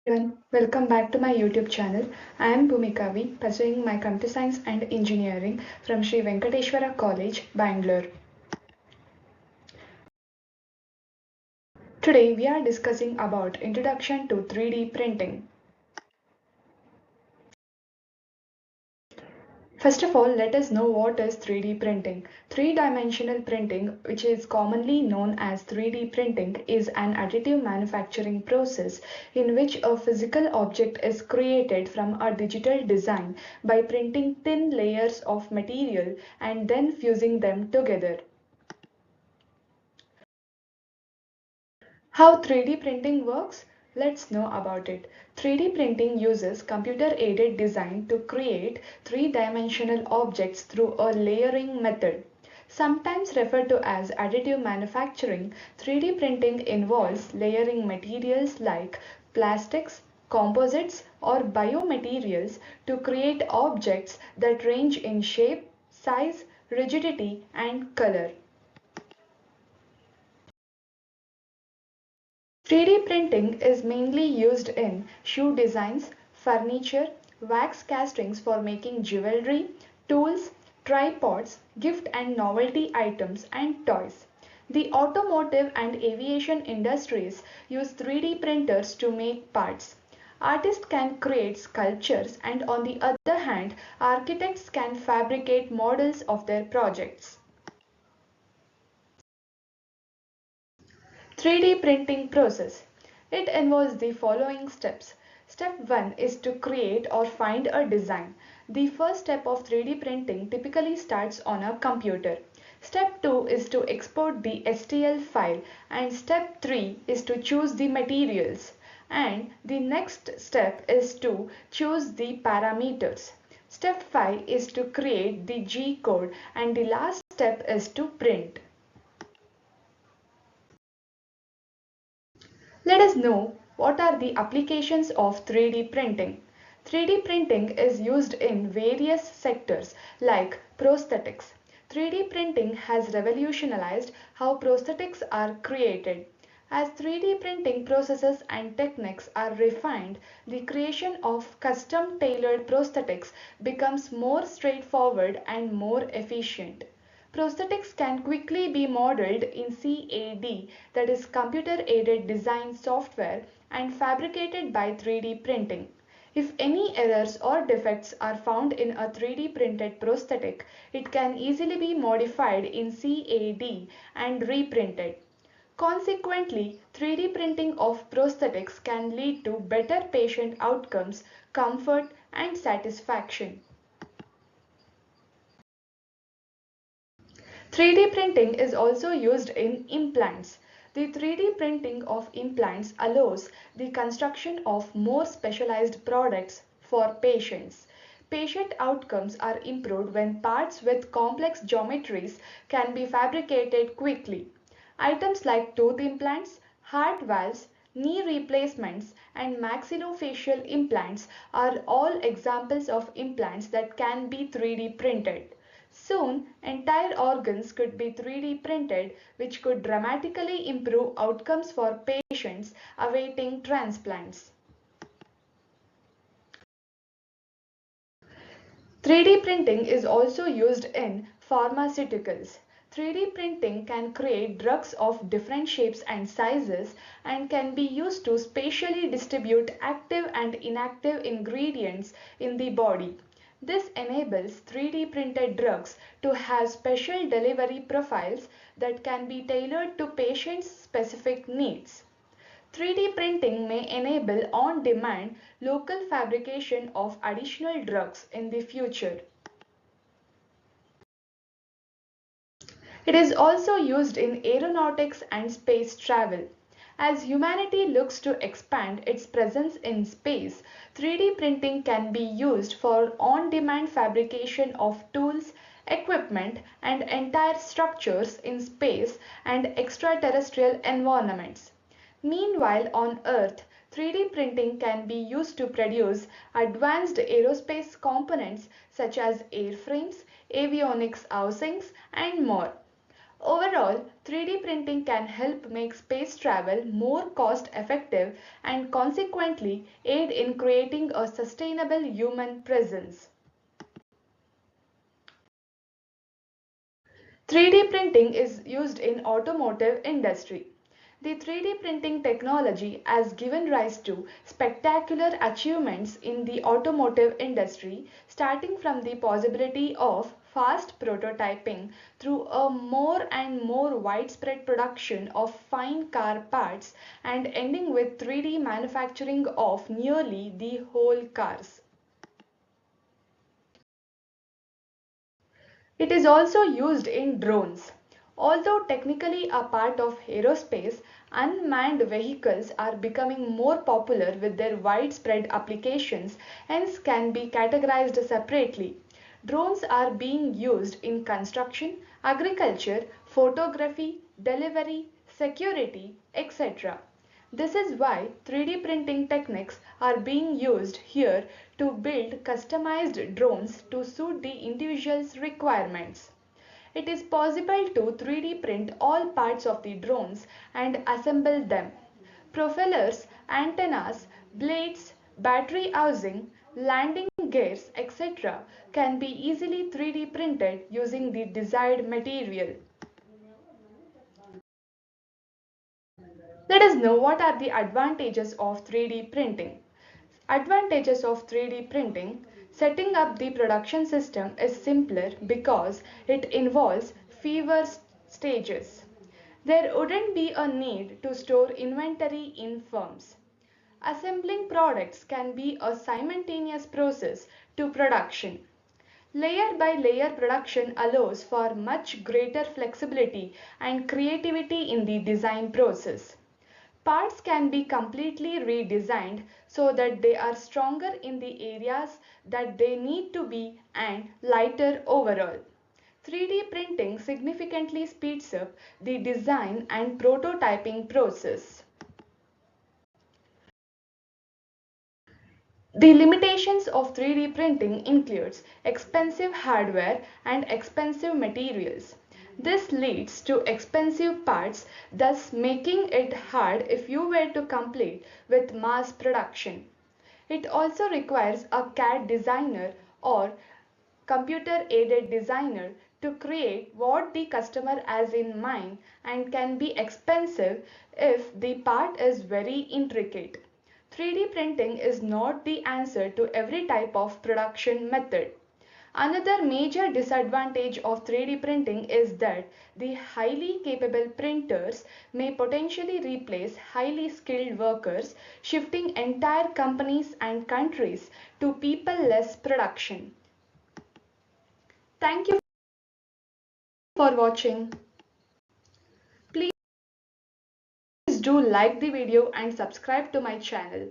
Everyone, welcome back to my YouTube channel. I am Bhumika V, pursuing my Computer Science and Engineering from Sri Venkateshwara College, Bangalore. Today we are discussing about Introduction to 3D Printing. First of all, let us know what is 3D printing. Three-dimensional printing, which is commonly known as 3D printing, is an additive manufacturing process in which a physical object is created from a digital design by printing thin layers of material and then fusing them together. How 3D printing works? Let's know about it. 3D printing uses computer-aided design to create three-dimensional objects through a layering method. Sometimes referred to as additive manufacturing, 3D printing involves layering materials like plastics, composites, or biomaterials to create objects that range in shape, size, rigidity, and color. 3D printing is mainly used in shoe designs, furniture, wax castings for making jewelry, tools, tripods, gift and novelty items, and toys. The automotive and aviation industries use 3D printers to make parts. Artists can create sculptures, and on the other hand, architects can fabricate models of their projects. 3D printing process. It involves the following steps. Step 1 is to create or find a design. The first step of 3D printing typically starts on a computer. Step 2 is to export the STL file, and step 3 is to choose the materials. And the next step is to choose the parameters. Step 5 is to create the G code, and the last step is to print. Let us know what are the applications of 3D printing. 3D printing is used in various sectors like prosthetics. 3D printing has revolutionized how prosthetics are created. As 3D printing processes and techniques are refined, the creation of custom tailored prosthetics becomes more straightforward and more efficient. Prosthetics can quickly be modeled in CAD, that is computer aided design software, and fabricated by 3D printing. If any errors or defects are found in a 3D printed prosthetic, it can easily be modified in CAD and reprinted. Consequently, 3D printing of prosthetics can lead to better patient outcomes, comfort, and satisfaction. 3D printing is also used in implants. The 3D printing of implants allows the construction of more specialized products for patients. Patient outcomes are improved when parts with complex geometries can be fabricated quickly. Items like tooth implants, heart valves, knee replacements, and maxillofacial implants are all examples of implants that can be 3D printed. Soon, entire organs could be 3D printed, which could dramatically improve outcomes for patients awaiting transplants. 3D printing is also used in pharmaceuticals. 3D printing can create drugs of different shapes and sizes and can be used to spatially distribute active and inactive ingredients in the body. This enables 3D printed drugs to have special delivery profiles that can be tailored to patients' specific needs. 3D printing may enable on-demand local fabrication of additional drugs in the future. It is also used in aeronautics and space travel. As humanity looks to expand its presence in space, 3D printing can be used for on-demand fabrication of tools, equipment, and entire structures in space and extraterrestrial environments. Meanwhile, on Earth, 3D printing can be used to produce advanced aerospace components such as airframes, avionics housings, and more. Overall, 3D printing can help make space travel more cost effective and consequently aid in creating a sustainable human presence. 3D printing is used in automotive industry. The 3D printing technology has given rise to spectacular achievements in the automotive industry, starting from the possibility of fast prototyping through a more and more widespread production of fine car parts and ending with 3D manufacturing of nearly the whole cars. It is also used in drones. Although technically a part of aerospace, unmanned vehicles are becoming more popular with their widespread applications, hence can be categorized separately. Drones are being used in construction, agriculture, photography, delivery, security, etc. This is why 3D printing techniques are being used here to build customized drones to suit the individual's requirements. It is possible to 3D print all parts of the drones and assemble them. Propellers, antennas, blades, battery housing, landing gears, etc. can be easily 3D printed using the desired material. Let us know what are the advantages of 3D printing. Advantages of 3D printing: setting up the production system is simpler because it involves fewer stages. There wouldn't be a need to store inventory in firms. Assembling products can be a simultaneous process to production. Layer by layer production allows for much greater flexibility and creativity in the design process. Parts can be completely redesigned so that they are stronger in the areas that they need to be and lighter overall. 3D printing significantly speeds up the design and prototyping process. The limitations of 3D printing includes expensive hardware and expensive materials. This leads to expensive parts, thus making it hard if you were to complete with mass production. It also requires a CAD designer or computer aided designer to create what the customer has in mind and can be expensive if the part is very intricate. 3D printing is not the answer to every type of production method. Another major disadvantage of 3D printing is that the highly capable printers may potentially replace highly skilled workers, shifting entire companies and countries to people-less production. Thank you for watching. Please do like the video and subscribe to my channel.